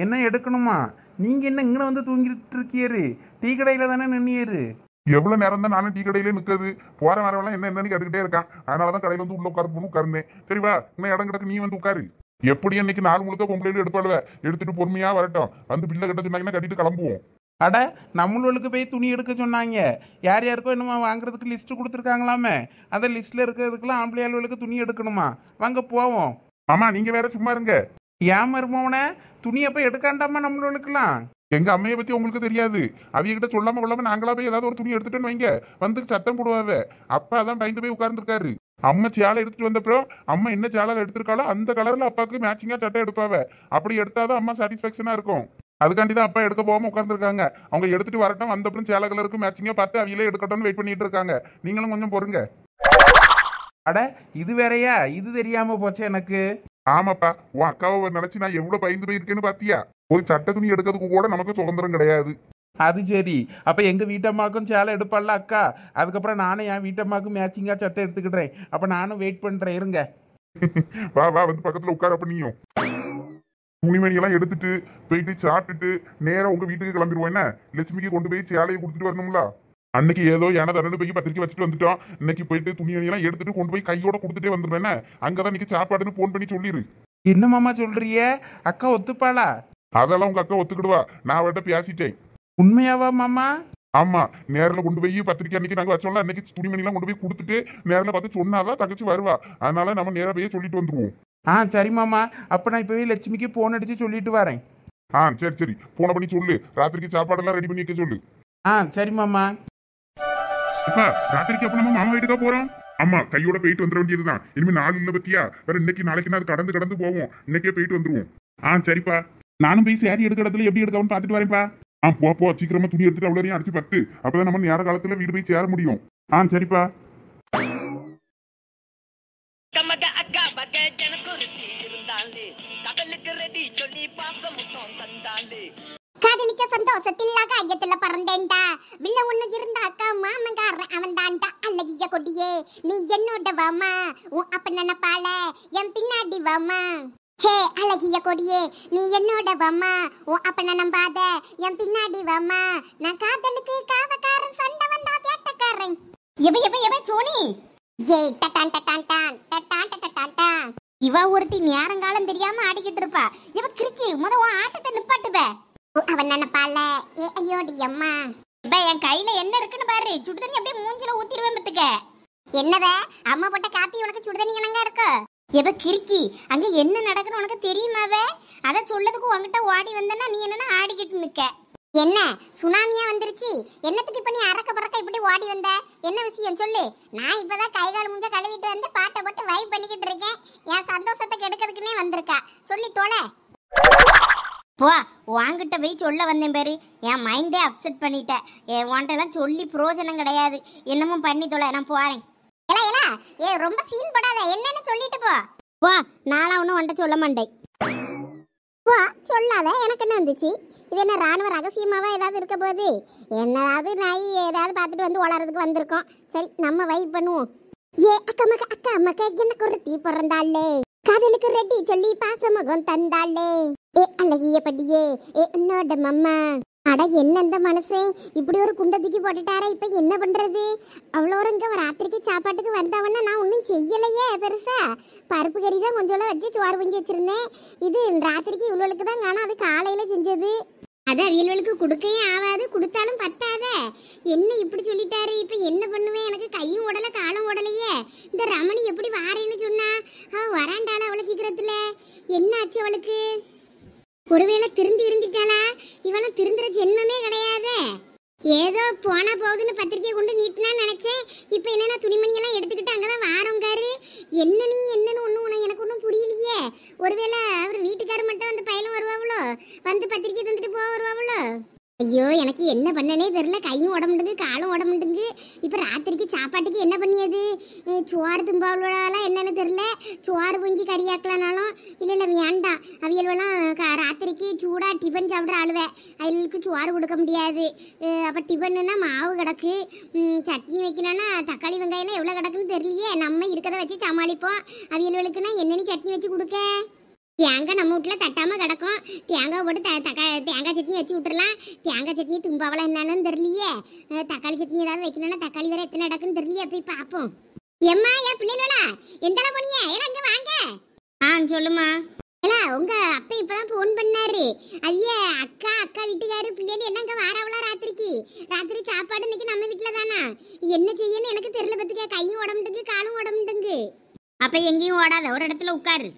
என்ன எடுக்கணுமா? நீங்க என்ன இங்கன வந்து தூங்கிட்டு இருக்கியாரு? டீ கடையில தானே நின்னியாரு? எவ்வளவு நேரம் தான் நானும் டீ கடையிலே நிற்கிறது. போற வரவெல்லாம் என்னன்னு கேட்டுக்கிட்டே இருக்கான். அதனாலதான் கடையில வந்து உள்ள உட்காந்து உட்கார்ந்தேன். சரிவா, இன்னும் இடம் கிடக்கு, நீ வந்து உட்காரு. எப்படி அன்னைக்கு நாள் முழுக்க பொம்பளையில எடுப்பாளுவ. எடுத்துட்டு பொறுமையா வரட்டும். வந்து பில்ல கட்ட சொன்னாங்கன்னா கட்டிட்டு கிளம்புவோம். அட, நம்மளுக்கு போய் துணி எடுக்க சொன்னாங்க. யார் யாருக்கோ என்னமா வாங்குறதுக்கு லிஸ்ட் கொடுத்துருக்காங்களாமே. அந்த லிஸ்ட்ல இருக்கிறதுக்குலாம் ஆம்பளை ஆளுகளுக்கு துணி எடுக்கணுமா? வாங்க போவோம். ஆமா, நீங்க வேற சும்மா இருங்க. ஏன் மருமவன துணி அப்ப எடுக்காண்டாமா நம்மளுக்கெல்லாம்? எங்க அம்மையை பத்தி உங்களுக்கு தெரியாது. அவிகிட்ட சொல்லாம கொள்ளாம நாங்களா போய் ஏதாவது ஒரு துணி எடுத்துட்டோன்னு வைங்க, வந்து சத்தம் போடுவாவ. அப்பா அதான் பயந்து போய் உட்கார்ந்துருக்காரு. அம்மா சேலை எடுத்துட்டு வந்தப்பறம் அம்மா என்ன சேலை எடுத்திருக்காளோ அந்த கலர்ல அப்பாவுக்கு மேட்சிங்கா சட்டை எடுப்பாவ. அப்படி எடுத்தாதான் அம்மா சாட்டிஸ்பாக்சனா இருக்கும். அதுக்காண்டி தான் அப்பா எடுக்க போகாம உட்கார்ந்துருக்காங்க. அவங்க எடுத்துட்டு வரட்டும், வந்தப்பறம் சேலை கலருக்கு மேட்சிங்கா பார்த்து அவியிலே எடுக்கட்டும்னு வெயிட் பண்ணிட்டு இருக்காங்க. நீங்களும் கொஞ்சம் பொறுங்க. அட, இது வேறையா? இது தெரியாம போச்சு எனக்கு. ஆமாப்பா, உன் அக்காவை நினைச்சு நான் எவ்வளவு பயந்து போயிருக்கேன்னு பாத்தியா? ஒரு சட்டை துணி எடுக்கிறதுக்கு கூட நமக்கு சுதந்திரம் கிடையாது. அது சரி, அப்ப எங்க வீட்டம்மாக்கும் சேலை எடுப்பாள்ல அக்கா. அதுக்கப்புறம் நானும் என் வீட்டம்மாக்கும் மேட்சிங்கா சட்டை எடுத்துக்கிட்டேன். அப்ப நானும் வெயிட் பண்றேன், இருங்க. வா வா, வந்து பக்கத்துல உட்கார. அப்ப நீயும் துணிமணி எல்லாம் எடுத்துட்டு போயிட்டு சாப்பிட்டுட்டு நேரம் உங்க வீட்டுக்கு கிளம்பிடுவோம். என்ன, லட்சுமிக்கு கொண்டு போய் சேலையை கொடுத்துட்டு வரணும்ல. அன்னைக்கு ஏதோ எனது போய் பத்திரிக்கை வச்சுட்டு வந்துட்டோம். இன்னைக்கு போயிட்டு துணிமணி எல்லாம் எடுத்துட்டு கொண்டு போய் கையோட கொடுத்துட்டே வந்துருவேன். அங்கதான் இன்னைக்கு சாப்பாடுன்னு போன் பண்ணி சொல்லிரு. என்ன மாமா சொல்றிய? அக்கா ஒத்துப்பாளா? அதெல்லாம் உங்க அக்கா ஒத்துக்கிடுவா. நான் அவர்கிட்ட பேசிட்டேன். உண்மையாவா மாமா? ஆமா, நேரில் கொண்டு போய் பத்திரிக்கை அன்னைக்கு நாங்க வச்சோம்ல, அன்னைக்கு துணிமணி எல்லாம் கொண்டு போய் கொடுத்துட்டு நேரில் பார்த்து சொன்னாதான் தகச்சு வருவா. அதனால நம்ம நேரம் போய் சொல்லிட்டு வந்துருவோம். சரி மாமா, அப்ப நான் இப்பவே லட்சுமிக்கு போன் அடிச்சு சொல்லிட்டு வரேன். சரி சரி, போன பண்ணி சொல்லு. ராத்திரிக்கு சாப்பாடெல்லாம் ரெடி பண்ணி வைக்க சொல்லு. சரி மாமா. இப்ப ராத்திரிக்கு அப்ப நம்ம மாமா வீட்டுக்கா போறோம். ஆமா, கையோட போயிட்டு வந்துட வேண்டியதுதான். இனிமே நாள் இல்ல பத்தியா, வேற இன்னைக்கு நாளைக்கு அது கடந்து போவோம். இன்னைக்கே போயிட்டு வந்துருவோம். சரிப்பா, நானும் போய் சேரி எடுக்க இடத்துல எப்படி எடுக்கணும்னு பாத்துட்டு வரேன்ப்பா. போ சீக்கிரமா துணி எடுத்துட்டு அவ்வளோ அடிச்சு 10. அப்பதான் நம்ம நேர காலத்துல வீடு போய் சேர முடியும். சரிப்பா. காதலிக்க சந்தோஷத்தில் ஐயத்துல பறந்தேன்டா. வில்ல ஒண்ணு இருந்த அக்கா மாமங்காரன் அவன் தான்டா. அழகிய கொடியே நீ என்னோட வாமா, உன் அப்ப நினைப்பாள என் பின்னாடி வாமா. ஹே அழகிய கொடியே நீ என்னோட வாமா, உன் அப்ப நம்பாத என் பின்னாடி வாமா. நான் காதலுக்கு காவக்காரன், சண்டை வந்தா வேட்டக்காரன். எப சோனி ஏய் டட்டான் டட்டான் டான் டட்டான் டட்டான் டான். இவ ஒருத்தி நேரங்காலம் தெரியாம ஆடிக்கிட்டு இருப்பா. இவ கிறுக்கி முத உன் ஆட்டத்தை நிப்பாட்டுவ. அவன் நினைப்பால ஏ ஐயோடி அம்மா. இப்ப என் கையில என்ன இருக்குன்னு பாரு. சுடுதண்ணி அப்படியே மூஞ்சில ஊத்திடுவேன் பத்துக்க. என்னவ அம்மா போட்ட காப்பி உனக்கு சுடுதண்ணி கணங்கா இருக்கு. எவ கிறுக்கி, அங்க என்ன நடக்குன்னு உனக்கு தெரியுமாவ? அத சொல்லதுக்கு உங்ககிட்ட ஓடி வந்தனா நீ என்னன்னா ஆடிக்கிட்டு நிக்க. என்ன சுனாமியா வந்துருச்சு? என்னத்துக்கு இப்ப நீ அரக்க பறக்க இப்படி ஓடி வந்த? என்ன விஷயம் சொல்லு. நான் இப்பதான் கை கால் முஞ்ச கழுவிட்டு வந்து பாட்டை போட்டு வைப் பண்ணிக்கிட்டு இருக்கேன். என் சந்தோஷத்தை கெடுக்கிறதுக்குன்னே வந்திருக்கா. சொல்லி தோலை போ. வாங்கிட்ட போய் சொல்ல வந்தேன் பாரு. என் மைண்டே அப்செட் பண்ணிட்டேன். உன்ட்டெல்லாம் சொல்லி பிரயோஜனம் கிடையாது. என்னமோ பண்ணி தொலை, நான் போறேன். ரொம்ப சீன் போடாத, என்னன்னு சொல்லிட்டு போ. நானும் ஒன்னும் உன்ட்ட சொல்ல மாட்டேன். போ சொல்லாத. எனக்கு என்ன வந்துச்சு? இது என்ன ராணுவ ரகசியமாவா ஏதாவது இருக்க போகுது? என்னதாவது நாய் ஏதாவது பார்த்துட்டு வந்து வளர்றதுக்கு வந்திருக்கோம். சரி நம்ம வைப் பண்ணுவோம். அக்கா அம்மாக்க எனக்கு ஒரு தீ பிறந்தாளே, காதலுக்கு ரெட்டி சொல்லி பாசமுகம் தந்தாளே. அழகிய படியே என்னோட மம்மா. அட என்ன இந்த மனுஷன் இப்படி ஒரு குண்டை தூக்கி போட்டுட்டாரா? இப்ப என்ன பண்றது? அவ்வளோ இங்க ராத்திரிக்கு சாப்பாட்டுக்கு வந்தாவன்னா நான் ஒன்றும் செய்யலையே பெருசா. பருப்பு கறி தான் கொஞ்சோட வச்சு சோறு பொங்கி வச்சிருந்தேன். இது ராத்திரிக்கு இவ்வளவுக்கு தான் காணும். அது காலையில செஞ்சது. அதான் அவியல்களுக்கு கொடுக்கவே ஆகாது, கொடுத்தாலும் பத்தாத. என்ன இப்படி சொல்லிட்டாரு? இப்ப என்ன பண்ணுவேன்? எனக்கு கையும் உடல காலும் உடலையே. இந்த ரமணி எப்படி வாரேன்னு சொன்னா? அவ வராண்டாள அவ்வளவு சீக்கிரத்துல? என்ன ஆச்சு அவளுக்கு? ஒருவேளை திருந்தி இருந்துட்டாளா? இவளும் திருந்துற ஜென்மமே கிடையாது. ஏதோ போனா போகுதுன்னு பத்திரிக்கையை கொண்டு நீட்டினான்னு நினைச்சேன். இப்ப என்னன்னா துணிமணியெல்லாம் எடுத்துக்கிட்டு அங்கதான் வாரோங்காரு. என்னன்னு ஒன்றும் எனக்கு ஒன்றும் புரியலையே. ஒருவேளை அவர் வீட்டுக்காரர் மட்டும் அந்த பையலும் வருவாங்களோ, வந்து பத்திரிக்கை தந்துட்டு போக வருவாங்களோ? ஐயோ, எனக்கு என்ன பண்ணனே தெரியல. கையும் உடம்புண்டுங்க, காலும் உடம்புண்டுங்க. இப்போ ராத்திரிக்கு சாப்பாட்டுக்கு என்ன பண்ணியது? சோறு தும்பாவெல்லாம் என்னன்னு தெரியல. சோறு பொங்கி கறியாக்கலனாலும் இல்லை வேண்டாம். அவியல்வெல்லாம் ராத்திரிக்கு சூடாக டிஃபன் சாப்பிட்ற ஆளுவே. அவளுக்கு சோறு கொடுக்க முடியாது. அப்போ டிஃபனுன்னா மாவு கிடக்கு. சட்னி வைக்கணும்னா தக்காளி வெங்காயம்லாம் எவ்வளோ கிடக்குன்னு தெரியலையே. நம்ம இருக்கிறத வச்சு சமாளிப்போம். அவியல்வளுக்குன்னா என்னென்னு சட்னி வச்சு கொடுக்க? தேங்காய் நம்ம வீட்டில் தட்டாமல் கிடக்கும். தேங்காய் போட்டு தேங்காய் சட்னி வச்சு விட்டுறலாம். தேங்காய் சட்னி தும்பாவெல்லாம் என்னன்னு தெரியலையே. தக்காளி சட்னி ஏதாவது வைக்கணும்னா தக்காளி வேற எத்தனை இடக்குன்னு தெரியலையே. போய் பார்ப்போம். எம்மா, என் பிள்ளைகளா எந்தெல்லாம் போனீங்க? எல்லாம் இங்கே வாங்க. சொல்லுமா. இல்ல உங்க அப்பா இப்பதான் போன் பண்ணாரு. அவிய அக்கா வீட்டுக்காரு பிள்ளைகள் எல்லாம் இங்க வாராவளா ராத்திரி சாப்பாடு இன்னைக்கு நம்ம வீட்டுல தானா? என்ன செய்யன்னு எனக்கு தெரியல. பத்துக்க கையும் உடம்புட்டுங்க, காலும் உடம்புட்டுங்க. அப்ப எங்கேயும் ஓடாத, ஒரு இடத்துல உட்காரு.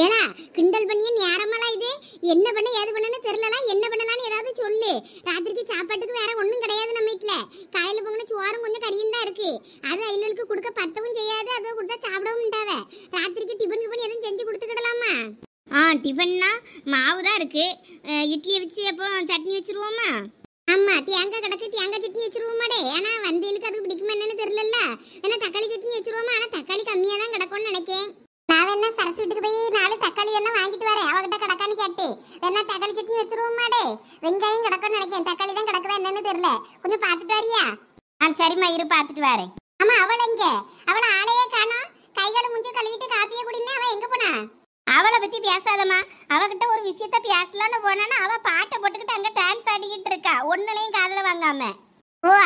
ஏலா கிண்டல் பண்ணிய நேரமெல்லாம் இது. என்ன பண்ண ஏது பண்ணனு தெரியலாம். என்ன பண்ணலான்னு ஏதாவது சொல்லு. ராத்திரிக்கு சாப்பாட்டுக்கு வேற ஒன்றும் கிடையாது நம்ம வீட்டில். காலையில் பொங்கின சோறும் கொஞ்சம் கறியும் தான் இருக்கு. அது ஐநூறுக்கு கொடுக்க பத்தவும் செய்யாது. அதை கொடுத்தா சாப்பிடவும் உண்டாவ. ராத்திரிக்கு டிஃபன் எதுவும் செஞ்சு கொடுத்துக்கிடலாமா? டிஃபன்னா மாவு தான் இருக்கு. இட்லியை வச்சு எப்போ சட்னி வச்சிருவோமா? ஆமா, தேங்காய் கிடக்கு, தேங்காய் சட்னி வச்சிருவோமாடே. ஏன்னா வந்தேலுக்கு அது பிடிக்குமா என்னன்னு தெரியல. ஏன்னா தக்காளி சட்னி வச்சிருவோமா? ஆனால் தக்காளி கம்மியாக தான் கிடக்கும்னு நினைக்கேன். நான் வேணா சரசு வீட்டுக்கு போய் 4 தக்காளி வேணா வாங்கிட்டு வரேன். அவகிட்ட கிடக்கான்னு கேட்டு வேணா தக்காளி சட்னி வச்சிருவோமாடே. வெங்காயம் கிடக்கும்னு நினைக்கிறேன். தக்காளி தான் கிடக்குதா என்னன்னு தெரியல. கொஞ்சம் பார்த்துட்டு வரியா? சரிம்மா, இரு பார்த்துட்டு வரேன். ஆமா, அவள் எங்க? அவளை ஆளையே காணோம். கைகால மூஞ்சி கழுவிட்டு காப்பியை குடினா அவள் எங்க போனா? அவளை பத்தி பேசாதம்மா. அவகிட்ட ஒரு விஷயத்த பேசலான்னு போனானா அவ பாட்டை போட்டுக்கிட்டு அங்க டான்ஸ் ஆடிக்கிட்டு இருக்கா. ஒன்னுலையும் காதுல வாங்காம.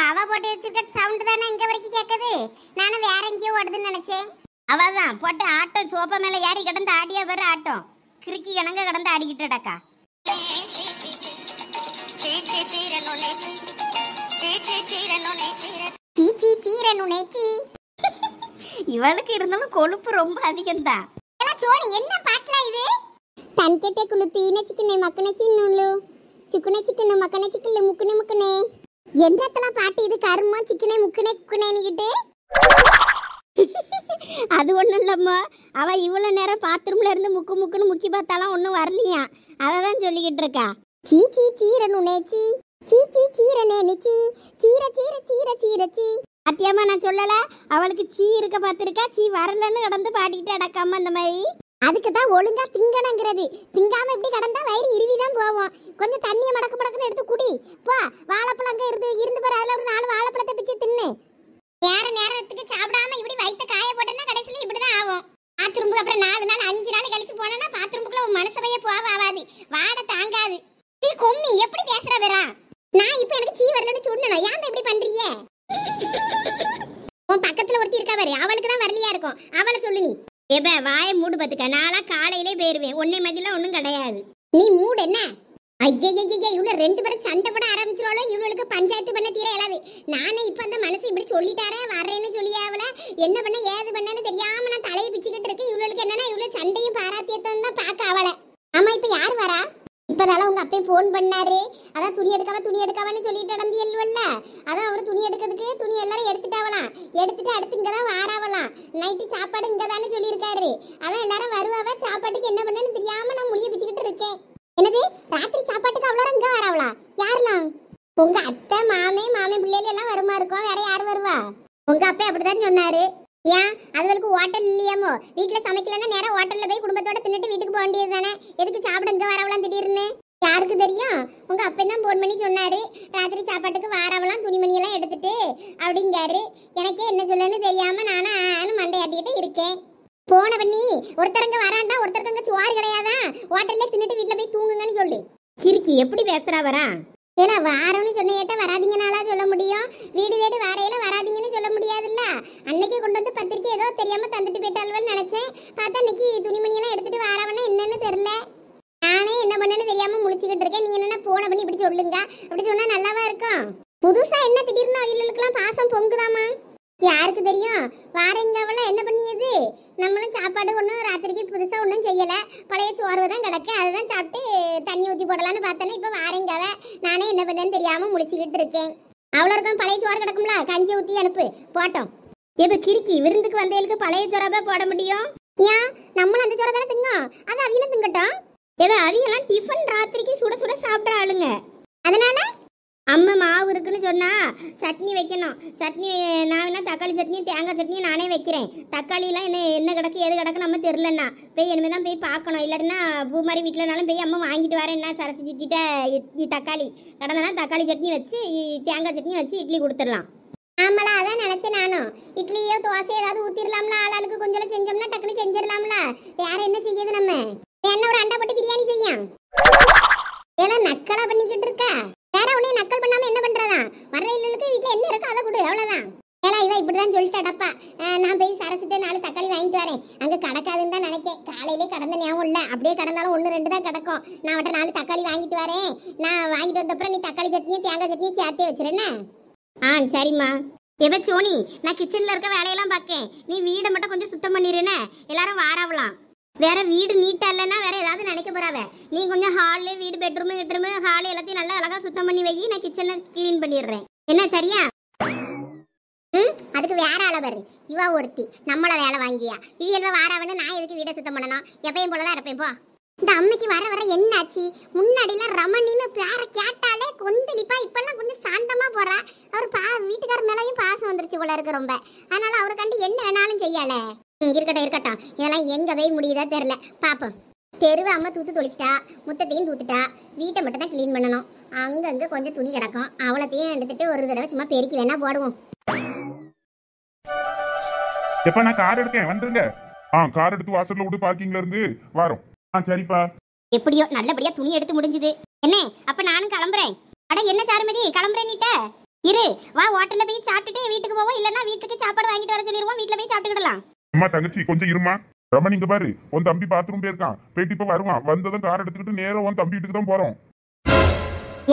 அவ போட்டு வச்சிருக்க சவுண்ட் தானே இங்க வரைக்கும் கேட்குது. நானும் வேற எங்கேயோ ஓடுதுன்னு நினைச்சேன். அவதான் போட்டு ஆட்டம் சோப்பா மேல ஏறி கிடந்து ஆடியா வேற ஆட்டம். கிறுக்கி கணங்க கிடந்து ஆடிக்கிட்டடக்கா. இவளுக்கு இருந்தாலும் கொழுப்பு ரொம்ப அதிகம்தான். என்ன பாட்டுல இது? தன்கெட்டே குளுத்தி நச்சிக்கனே மக்கனே சின்னூலு சிக்குனே சிக்கனு மக்கனே சிக்கலு முக்குனே முக்குனே என்றத்தெல்லாம் பாட்டு இது. கருமா சிக்கனே முக்குனே குக்குனேன்னுக்கிட்டு. அது ஒன்றும் இல்லம்மா. அவள் இவ்வளோ நேரம் பாத்ரூம்ல இருந்து முக்குன்னு முக்கி பார்த்தாலாம் ஒன்றும் வரலையா. அதை தான் சொல்லிக்கிட்டு இருக்கா. சீரனுனே சீரனே நிச்சி சீர அத்தியம்மா நான் சொல்லலை. அவளுக்கு சீ இருக்க பார்த்துருக்கா. சீ வரலன்னு கடந்து பாடிக்கிட்டு அடக்காம அந்த மாதிரி. அதுக்கு தான் ஒழுங்கா திங்கணுங்கிறது. திங்காம இப்படி கடந்தா வயிறு இருவிதான் போவோம். கொஞ்சம் தண்ணியை மடக்குன்னு எடுத்து குடி போ. வாழைப்பழம் அங்கே இருந்து பாரு. அதில் ஒரு 4 வாழைப்பழத்தை பிச்சு தின்னு. நேரத்துக்கு சாப்பிடாம இப்படி வயிற்ற காய போட்டேன்னா கடைசியில் இப்படிதான் ஆகும். பாத்ரூம்புக்கு அப்புறம் 4 நாள் 5 நாள் கழிச்சு போனா பாத்ரூம்புக்குள்ள உன் மனசவையே போவாது. வாட தாங்காது. சீ கொம்மி எப்படி பேசுற வேறா? நான் இப்ப எனக்கு சீ வரலன்னு சொன்னேன். ஏன் இப்படி பண்றீங்க? உன் பக்கத்துல ஒருத்தி இருக்கா பாரு, அவளுக்கு தான் வரலையா இருக்கும். அவளை சொல்லு நீ. ஏப்ப வாயை மூடு பத்துக்க. நாளா காலையிலே போயிருவேன். ஒன்னே மதியில ஒன்றும் கிடையாது. நீ மூடு என்ன? ஐயா இவ்வளோ 2 பேரும் சண்டை போட ஆரம்பிச்சிருவாளோ. இவளுக்கு பஞ்சாயத்து பண்ண தீர இயலாது. நானே இப்ப அந்த மனசு இப்படி சொல்லிட்டாரே வர்றேன்னு சொல்லியாவல. என்ன பண்ண ஏது பண்ணன்னு தெரியாம நான் தலையை பிச்சுக்கிட்டு இருக்கேன். இவளுக்கு என்னன்னா இவ்வளவு சண்டையும் பாராத்தியத்தான் தான் பார்க்க அவளை. ஆமா, இப்ப யார் வரா? இப்பதால உங்க அப்பே போன் பண்ணாரு. அதான் துணி எடுக்காவன்னு சொல்லிட்டு நடந்தியல்வல்ல. அதான் அவரு துணி எடுக்கிறதுக்கு துணி எல்லாரும் எடுத்துட்டாவலாம். எடுத்துட்டு அடுத்து இங்கதான் வாராவலாம். நைட்டு சாப்பாடு இங்கதானே சொல்லியிருக்காரு. அதான் எல்லாரும் வருவாவ. சாப்பாட்டுக்கு என்ன பண்ணன்னு தெரியாம நான் முடிய பிச்சுக்கிட்டு இருக்கேன். என்னது ராத்திரி சாப்பாட்டுக்கு அவ்வளோ இங்க வராவளா? யாருலாம்? உங்க அத்தை மாமே பிள்ளைகள் எல்லாம் வருமா இருக்கும். வேற யார் வருவா? உங்க அப்பா அப்படிதான் சொன்னாரு. ஏன் அதுகளுக்கு ஹோட்டல் இல்லையாமோ? வீட்டுல சமைக்கலன்னா நேரம் ஹோட்டல்ல போய் குடும்பத்தோட தின்னுட்டு வீட்டுக்கு போக வேண்டியது தானே. எதுக்கு சாப்பிட இங்க வரவலாம் திடீர்னு? யாருக்கு தெரியும்? உங்க அப்பா தான் போன் பண்ணி சொன்னாரு. ராத்திரி சாப்பாட்டுக்கு வாரவலாம் துணிமணி எல்லாம் எடுத்துட்டு அப்படிங்காரு. எனக்கே என்ன சொல்லன்னு தெரியாம நானும் மண்டையாட்டிக்கிட்டு இருக்கேன். போன பண்ணி ஒருத்தரங்க வராண்டா, ஒருத்தருக்கங்க சோறு கிடையாதான். ஹோட்டல்ல தின்னுட்டு வீட்டுல போய் தூங்குங்கன்னு சொல்லு. கிறுக்கி எப்படி பேசுறா வரா? ஏன்னா வாரம்னு சொன்னிட்ட வராதீங்கனாலா சொல்ல முடியும்? வீடு தேடி வாரையில வராதீங்கன்னு சொல்ல முடியாதுல்ல. அன்னைக்கு கொண்டு வந்து பத்திரிக்கை ஏதோ தெரியாம தந்துட்டு போயிட்டாள்வன்னு நினைச்சேன். பார்த்தா இன்னைக்கு துணிமணியெல்லாம் எடுத்துட்டு வாரவனா என்னன்னு தெரியல. நானே என்ன பண்ணேன்னு தெரியாம முழிச்சுக்கிட்டு இருக்கேன். நீ என்ன போன பண்ணி இப்படி சொல்லுங்க, அப்படி சொன்னா நல்லாவா இருக்கும்? புதுசா என்ன திடீர்னு அவங்களுக்குலாம் பாசம் பொங்குதாமா? யாருக்கு தெரியும்? வாரங்கவள என்ன பண்ணியது? நம்மளும் சாப்பாடு ஒன்றும் ராத்திரிக்கு புதுசாக ஒன்றும் செய்யலை. பழைய சோறு தான் கிடக்கு, அதுதான் சாப்பிட்டு தண்ணி ஊற்றி போடலான்னு பார்த்தேன்னா இப்போ வாரங்கவ நானே என்ன பண்ணேன்னு தெரியாமல் முழிச்சுக்கிட்டு இருக்கேன். அவ்வளோ இருக்கும். பழைய சோறு கிடக்கும்ல, கஞ்சி ஊற்றி அனுப்பு போட்டோம். இப்போ கிறுக்கி விருந்துக்கு வந்தவங்களுக்கு பழைய சோறாவே போட முடியும்? ஏன் நம்மளும் அந்த சோறை தானே திங்கோம், அது அவியலும் திங்கட்டும். ஏதோ அவியெல்லாம் டிஃபன் ராத்திரிக்கு சுட சுட சாப்பிட்ற ஆளுங்க. அதனால அம்மா மாவு இருக்குன்னு சொன்னா சட்னி வைக்கணும். சட்னி நான் வேணா தக்காளி சட்னி தேங்காய் சட்னி நானே வைக்கிறேன். தக்காளிலாம் என்ன கிடக்கு எது கிடக்கு நம்ம தெரிலண்ணா. போய் இனிமே தான் போய் பார்க்கணும். இல்லாட்டினா பூமாரி வீட்டிலனாலும் போய் அம்மா வாங்கிட்டு வரேன். என்ன சரசு சித்திட்ட தக்காளி கடந்தனா தக்காளி சட்னி வச்சு தேங்காய் சட்னி வச்சு இட்லி கொடுத்துடலாம். ஆமாலா, அதான் நினச்சேன் நானும். இட்லியோ தோசை ஏதாவது ஊற்றிடலாம்ல, ஆளாளுக்கு கொஞ்சம் செஞ்சோம்னா டக்குன்னு செஞ்சிடலாம்ல. வேற என்ன செய்யுது நம்ம? என்ன ஒரு அண்டா போட்டு பிரியாணி செய்யும்? ஏலாம் நக்கலா பண்ணிக்கிட்டு இருக்கா? வேற உடனே நக்கல் பண்ணாம என்ன பண்றதா? வர்றவங்களுக்கு வீட்டுல என்ன இருக்கோ அதை கொடு, அவ்வளவுதான். ஏலா இவ இப்படிதான் சொல்லிட்டாடப்பா. நான் போய் சரசிட்டு 4 தக்காளி வாங்கிட்டு வரேன். அங்க கடக்காதுன்னு தான் நினைக்கேன். காலையிலே கடந்த ஞாபகம் இல்ல. அப்படியே கடந்தாலும் 1-2 தான் கிடக்கும். நான் அவட்ட 4 தக்காளி வாங்கிட்டு வரேன். நான் வாங்கிட்டு வந்தப்பறம் நீ தக்காளி சட்னியும் தேங்காய் சட்னியும் சேர்த்தே வச்சிருஎன்ன? சரிம்மா. எப்ப சோனி, நான் கிச்சன்ல இருக்க வேலையெல்லாம் பார்க்கேன். நீ வீடை மட்டும் கொஞ்சம் சுத்தம் பண்ணிருன்னு. எல்லாரும் வாராவலாம். வேற வீடு நீட்டா இல்லைன்னா வேற ஏதாவது நினைக்க போறாவ. நீ கொஞ்சம் ஹாலு, வீடு, பெட்ரூமு ஹாலு எல்லாத்தையும் நல்லா அழகா சுத்தம் பண்ணி வை. நான் கிச்சனை கிளீன் பண்ணிடுறேன். என்ன சரியா? அதுக்கு வேற அளவர் இவா ஒருத்தி நம்மள வேலை வாங்கியா? இவ வாராவன்னு நான் எதுக்கு வீடை சுத்தம் பண்ணணும்? எப்பயும் போலதான் இருப்பேன் போ. இந்த அம்மைக்கு வர வர என்னாச்சு? முன்னாடிலாம் ரமணின்னு பேர கேட்டாலே கொந்தளிப்பா. இப்பெல்லாம் கொஞ்சம் சாந்தமா போறா. அவர் வீட்டுக்காரர் மேலையும் பாசம் வந்துருச்சு போல இருக்கு ரொம்ப. அதனால அவரை கண்டு என்ன வேணாலும் செய்யல. இருக்கட்டும். இதெல்லாம் எங்க போய் முடியுதா தெரியல. பாப்போம். தெருவை அம்மா தூத்து தொளிச்சிட்டா, முத்தத்தையும் தூத்துட்டா. வீட்டை மட்டும் தான் கிளீன் பண்ணணும். அங்கங்க கொஞ்சம் துணி கிடக்கும், அவ்வளோத்தையும் எடுத்துட்டு ஒரு தடவை சும்மா பெருக்கி வேணா போடுவோம். எப்ப நான் கார் எடுக்கேன் வந்துருங்க. கார் எடுத்து வாசல்ல விட்டு பார்க்கிங்ல இருந்து வரோம். சரிப்பா. எப்படியோ நல்லபடியா துணி எடுத்து முடிஞ்சது. என்ன அப்ப நானும் கிளம்புறேன். அட என்ன சாருமதி கிளம்புறேன் நீட்ட? இரு வா, ஹோட்டல்ல போய் சாப்பிட்டுட்டு வீட்டுக்கு போவோம். இல்லன்னா வீட்டுக்கு சாப்பாடு வாங்கிட்டு வர சொல்லிடுவோம். வீட்டுல போய் சாப்பிட்டுக்கிடலாம். அம்மா தங்கச்சி கொஞ்சம் இருமா. ரமணி இங்க பாரு, உன் தம்பி பாத்ரூம் போயிருக்கான். போயிட்டு இப்ப வருவான். வந்ததும் கார் எடுத்துக்கிட்டு நேரம் உன் தம்பி வீட்டுக்கு தான் போறோம்.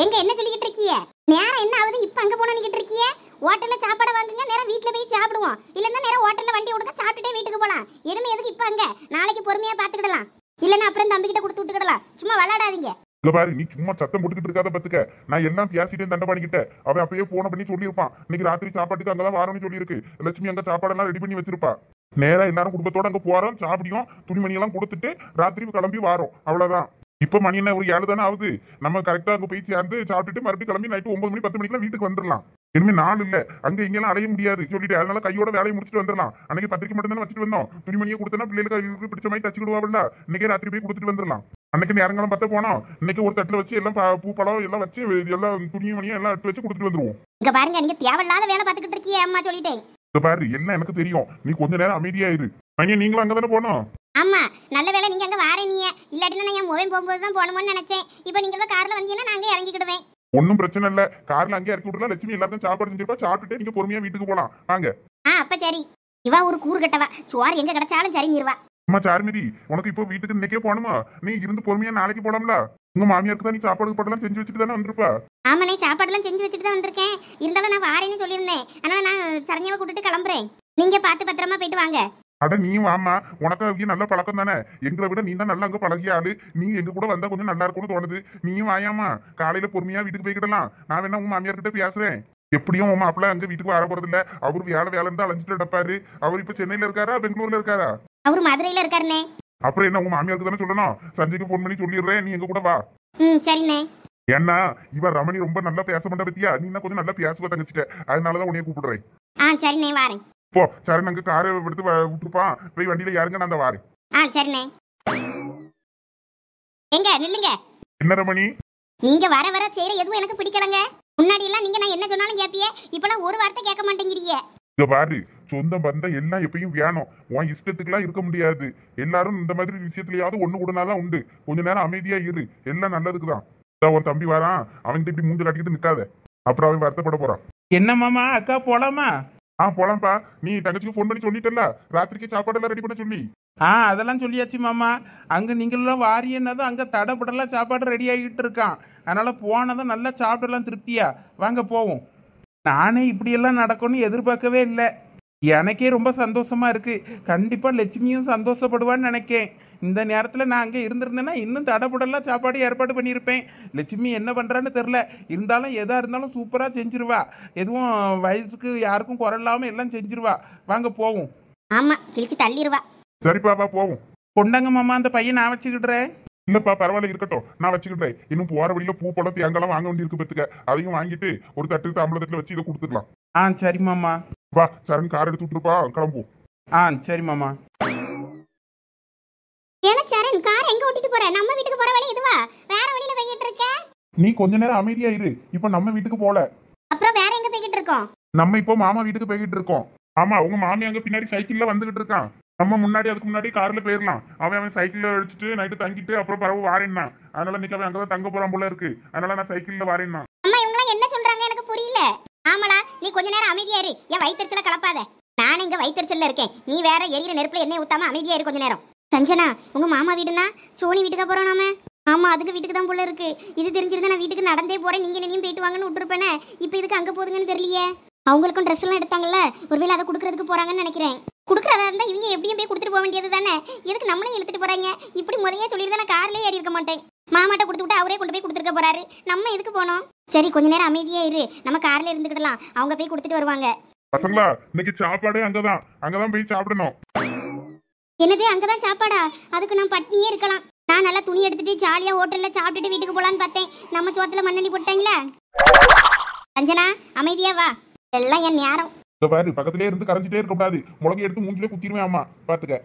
எங்க என்ன சொல்லிக்கிட்டு இருக்கீங்க? நேரம் என்ன ஆகுது? இப்ப அங்க போனிக்கிட்டு இருக்கீங்க. ஹோட்டல்ல சாப்பாடு வாங்குங்க, நேரம் வீட்டுல போய் சாப்பிடுவோம். இல்லன்னா நேரம் ஹோட்டல்ல வண்டி விடுங்க, சாப்பிட்டுட்டே வீட்டுக்கு போலாம். இனிமே எதுக்கு இப்ப அங்க? நாளைக்கு பொறுமையா பாத்துக்கிடலாம். இல்லன்னா அப்புறம் தம்பி கிட்ட கொடுத்து விட்டுக்கிடலாம். சும்மா விளையாடாதீங்க. இங்க பாரு, நீ சும்மா சத்தம் போட்டுக்கிட்டு இருக்காத பத்துக்க. நான் எல்லாம் பேசிட்டே தண்டபாணிக்கிட்ட. அவன் அப்பயே போன பண்ணி சொல்லியிருப்பான். இன்னைக்கு ராத்திரி சாப்பாட்டுக்கு அங்கதான் வாரம்னு சொல்லியிருக்கு. லட்சுமி அங்க சாப்பாடெல்லாம் ரெடி பண்ணி வச்சிருப்பா. நேரா எல்லாரும் குடும்பத்தோட அங்க போறோம், சாப்பிடியும் துணிமணி எல்லாம் கொடுத்துட்டு ராத்திரி கிளம்பி வாரோம். அவ்வளவுதான். இப்ப மணி என்ன ஒரு 7 தானே ஆகுது. நம்ம கரெக்டா அங்க போய் சேர்ந்து சாப்பிட்டுட்டு மறுபடியும் கிளம்பி நைட்டு 9 மணி 10 மணிக்கெல்லாம் வீட்டுக்கு வந்துடலாம். இனிமே நாள் இல்ல, அங்க இங்கெல்லாம் அலைய முடியாது சொல்லிட்டு. அதனால கையோட வேலையை முடிச்சுட்டு வந்துடலாம். அன்னைக்கு பத்திரிக்கை மட்டும் தானே வச்சுட்டு வந்தோம். துணிமணியை கொடுத்தனா பிள்ளைகளுக்கு பிடிச்ச மாதிரி தச்சுக்கிடுவாங்கல்ல. இன்னைக்கே ராத்திரி போய் கொடுத்துட்டு வந்துடலாம். அன்னைக்கு நேரங்களும் பார்த்தா போனோம். இன்னைக்கு ஒரு தட்டுல வச்சு எல்லாம் பூ பழம் எல்லாம் வச்சு எல்லாம் துணி மணியும் எல்லாம் எடுத்து வச்சு கொடுத்துட்டு வந்துருவோம். இங்க பாருங்க, நீங்க தேவையில்லாத வேலை பார்த்துக்கிட்டு இருக்கீங்க. அம்மா சொல்லிட்டேன். இங்க பாரு, எல்லாம் எனக்கு தெரியும். நீ கொஞ்ச நேரம் அமைதியா இரு. மணியா நீங்களும் அங்கதானே போனோம்? ஆமா, நல்ல வேலை நீங்க அங்க வாரீங்க. இல்லாட்டினா நான் என் மொபைல் போகும்போது தான் போகணும்னு நினைச்சேன். இப்போ நீங்க கார்ல வந்தீங்கன்னா நாங்க இறங்கிக்கிடுவேன். ஒன்னும் பிரச்சனை இல்ல. கார்ல அங்கே இறக்கி விடலாம். லட்சுமி எல்லாருக்கும் சாப்பாடு செஞ்சிருப்பா. சாப்பிட்டுட்டு நீங்க பொறுமையா வீட்டுக்கு போலாம். வாங்க. அப்ப சரி. இவா ஒரு கூறு கட்டவா. சோறு எங்க கிடைச்சாலும் சரி நீர்வா. அம்மா சாருமதி, உனக்கு இப்போ வீட்டுக்கு இன்னைக்கே போகணுமா? நீ இருந்து பொறுமையா நாளைக்கு போலாம்ல. உங்க மாமியாருக்கு தான் நீ சாப்பாடு போட்டெல்லாம் செஞ்சு வச்சுட்டு தானே வந்திருப்பா. ஆமா, நான் சாப்பாடுலாம் செஞ்சு வச்சுட்டு தான் வந்திருக்கேன். இருந்தாலும் நான் வாரேன்னு சொல்லியிருந்தேன். ஆனா நான் சரண்யாவை கூட்டிட்டு கிளம்புறேன். நீங்க பார்த்து பத்திரமா போயிட்டு வாங்க. அட நீ வாமா, உனக்கு அவங்க நல்ல பழக்கம் தானே. எங்களை விட நீ தான் நல்லா அங்க பழகிய ஆளு. நீ எங்க கூட வந்தா கொஞ்சம் நல்லா இருக்கும்னு தோணுது. நீயும் வாயாமா, காலையில பொறுமையா வீட்டுக்கு போய்கிடலாம். நான் வேணா உங்க மாமியார் கிட்ட பேசுறேன். எப்படியும் உன் மாப்பிள்ள அங்க வீட்டுக்கு வர போறது இல்ல. அவரு வேலைன்னு தான் அலைஞ்சிட்டு நடப்பாரு. அவர் இப்ப சென்னையில இருக்காரா பெங்களூர்ல இருக்காரா? அவரு மதுரையில இருக்காருனே. அப்புறம் என்ன, உங்க மாமியாருக்கு தானே சொல்லணும். சஞ்சய்க்கு போன் பண்ணி சொல்லிடுறேன், நீ எங்க கூட வா. சரிண்ணே. ஏன்னா இவ ரமணி ரொம்ப நல்லா பேச மாட்டா பத்தியா. நீ தான் கொஞ்சம் நல்லா பேசுவ தங்கச்சிட்ட. அதனாலதான் உன்னைய கூப்பிடுறேன். சரிண்ணே வாரேன். போ சரண், அங்க காரை எடுத்து விட்டுருப்பான். போய் வண்டியில யாருங்க, நான் அந்த வாரேன். சரிண்ணே. எங்க நில்லுங்க. என்ன ரமணி, நீங்க வர வர செய்யற எதுவும் எனக்கு பிடிக்கலங்க. முன்னாடி எல்லாம் நீங்க நான் என்ன சொன்னாலும் கேப்பியே. இப்பெல்லாம் ஒரு வார்த்தை கேட்க மாட்டேங்கிறீங்க. இங்க பாரு, சொந்த பந்தம் எல்லாம் எப்பயும் வேணும். உன் இஷ்டத்துக்குலாம் இருக்க முடியாது. எல்லாரும் இந்த மாதிரி விஷயத்துலயாவது ஒண்ணு கூடனாதான் உண்டு. கொஞ்ச நேரம் அமைதியா இரு. எல்லாம் நல்லதுக்குதான். உன் தம்பி வரான், அவன்கிட்ட இப்படி மூஞ்ச காட்டிக்கிட்டு நிக்காத, அப்புறம் அவன் வருத்தப்பட போறான். என்ன மாமா, அக்கா போலாமா? போலாம்ப்பா. நீ தங்கச்சிக்கு ஃபோன் பண்ணி சொல்லிட்டல ராத்திரிக்கு சாப்பாடு எல்லாம் ரெடி பண்ண சொல்லி? அதெல்லாம் சொல்லியாச்சு மாமா. அங்க நீங்களும் வாரியன்னதும் அங்க தடப்படலாம் சாப்பாடு ரெடி ஆகிட்டு இருக்கான். அதனால போனதும் நல்லா சாப்பிடலாம் திருப்தியா. வாங்க போவோம். நானே இப்படியெல்லாம் நடக்கும்னு எதிர்பார்க்கவே இல்லை. எனக்கே ரொம்ப சந்தோஷமா இருக்கு. கண்டிப்பா லட்சுமியும் சந்தோஷப்படுவான்னு நினைக்கேன். இந்த நேரத்தில் நான் அங்கே இருந்திருந்தேன்னா இன்னும் தடப்படலாம் சாப்பாடு ஏற்பாடு பண்ணியிருப்பேன். லட்சுமி என்ன பண்ணுறான்னு தெரில. இருந்தாலும் எதாக இருந்தாலும் சூப்பராக செஞ்சிருவா. எதுவும் வயசுக்கு யாருக்கும் குறையில்லாமல் எல்லாம் செஞ்சிருவா. வாங்க போவோம். ஆமா, கிழிச்சு தள்ளிடுவா. சரிப்பாப்பா போவோம். கொண்டாங்க மாமா, அந்த பையன் நான் வச்சுக்கிடுறேன். இல்லப்பா பரவாயில்ல, இருக்கட்டும், நான் வச்சுக்கிட்டேன். இன்னும் போற வழியில பூ பழம் தேங்காய்லாம் வாங்க வேண்டி இருக்கு பத்துக்க. அதையும் வாங்கிட்டு ஒரு தட்டு தாம்பளத்துல வச்சு இதை கொடுத்துக்கலாம். சரி மாமா. வா சரண், கார் எடுத்து விட்டுருப்பா, கிளம்புவோம். சரி மாமா. ஏன்னா சரண், கார் எங்க ஓட்டிட்டு போற? நம்ம வீட்டுக்கு போற வழி இதுவா? வேற வழியில போய்கிட்டு இருக்க. நீ கொஞ்ச நேரம் அமைதியா இரு. இப்ப நம்ம வீட்டுக்கு போல, அப்புறம் வேற எங்க போய்கிட்டு இருக்கோம்? நம்ம இப்போ மாமா வீட்டுக்கு போய்கிட்டு இருக்கோம். ஆமா, உங்க மாமி அங்க பின்னாடி சைக்கிள்ல வந்துகிட்டு இருக்கான். நம்ம முன்னாடி அதுக்கு முன்னாடி கார்ல போயிடலாம். அவன் சைக்கிள்ல அடிச்சுட்டு நைட்டு தங்கிட்டு அப்புறம் பரவ வாரேன்னா. அதனால இன்னைக்கு அவன் அங்கதான் தங்க போறான் போல இருக்கு. அதனால நான் சைக்கிள்ல வாரேன்னா. அம்மா, இவங்க என்ன சொல்றாங்க எனக்கு புரியல. ஆமாடா, நீ கொஞ்ச நேரம் அமைதியா இரு. என் வயிற்றுச்சல கலப்பாத. நானும் இங்க வயிற்றுச்சல்ல இருக்கேன். நீ வேற எரியிற நெருப்புல எண்ணெய் ஊத்தாம அமைதியா இரு கொஞ்ச நேரம். சஞ்சனா, உங்க மாமா வீடுனா சோனி வீட்டுக்கா போறோம் நாம? ஆமா, அதுக்கு வீட்டுக்கு தான் போல இருக்கு. இது தெரிஞ்சிருந்தா நான் வீட்டுக்கு நடந்தே போறேன், நீங்க என்னையும் போயிட்டு வாங்கன்னு விட்டுருப்பேனே. இப்போ இதுக்கு அங்க போதுங்கன்னு தெரியலையே. அவங்களுக்கும் ட்ரெஸ் எல்லாம் எடுத்தாங்கல்ல, ஒருவேளை அதை கொடுக்கறதுக்கு போறாங்கன்னு நினைக்கிறேன். கொடுக்குறதா இருந்தா இவங்க எப்படியும் போய் கொடுத்துட்டு போக வேண்டியது தானே. எதுக்கு நம்மளையும் இழுத்துட்டு போறாங்க? இப்படி முதையே சொல்லியிருந்தா நான் கார்லயே ஏறி இருக்க மாட்டேன். மாமாட்ட கொடுத்து விட்டு அவரே கொண்டு போய் கொடுத்துருக்க போறாரு. நம்ம எதுக்கு போனோம்? சரி, கொஞ்ச நேரம் அமைதியா இரு. நம்ம கார்ல இருந்துக்கிடலாம். அவங்க போய் கொடுத்துட்டு வருவாங்க. பசங்களா, இன்னைக்கு சாப்பாடே அங்கதான் போய் சாப்பிடணும். என்னது, அங்கதான் சாப்பாடா? அதுக்கு நான் பட்னியே இருக்கலாம். நான் நல்லா துணி எடுத்துட்டு ஜாலியா ஹோட்டல்ல சாப்பிட்டுட்டு வீட்டுக்கு போலான்னு பார்த்தேன். நம்ம சோத்துல மண்ணெண்ணி போட்டாங்களா? சஞ்சனா, அமைதியா வா. எல்லாம் என் நேரம். பாரு, பக்கத்திலே இருந்து கரைஞ்சிட்டே இருக்க கூடாது. முளகை எடுத்து மூஞ்சிலே குத்திடுவேன். அம்மா பாத்துக்க.